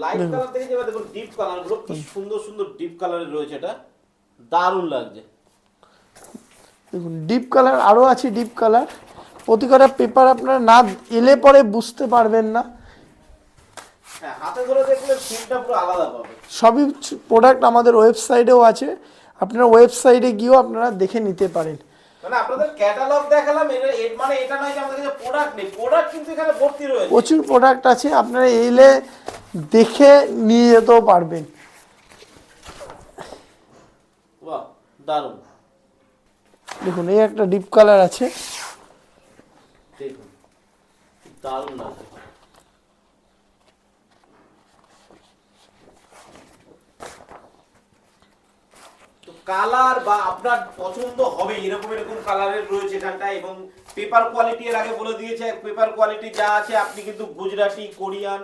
Light colour থেকে যেটা দেখুন ডিপ কালার গুলো কি সুন্দর সুন্দর ডিপ কালারের রয়েছে, এটা দারুণ লাগছে। দেখুন ডিপ কালার আরও আছে, ডিপ কালার প্রতিকটা পেপার আপনারা না এলে পরে বুঝতে পারবেন না। হ্যাঁ, হাতে ধরে দেখলে ফিলটা পুরো আলাদা পাবে। সবই প্রোডাক্ট আমাদের ওয়েবসাইটেও আছে, আপনারা ওয়েবসাইটে গিয়েও আপনারা দেখে নিতে পারেন। মানে আপনাদের ক্যাটালগ দেখালাম, এর মানে এটা নয় যে আমাদের কাছে প্রোডাক্ট নেই, প্রোডাক্ট কিন্তু এখানে ভর্তি রয়েছে, প্রচুর প্রোডাক্ট আছে, আপনারা এলে দেখে নিয়ে যেতেও পারবেন। বাহ দারুণ। দেখুন এই একটা ডিপ কালার আছে, দেখুন দারুণ লাগছে। কালার বা আপনার পছন্দ হবে এরকম এরকম কালারের রয়েছে এখানটায়, এবং পেপার কোয়ালিটি এর আগে বলে দিয়েছে, পেপার কোয়ালিটি যা আছে আপনি কিন্তু গুজরাটি, কোরিয়ান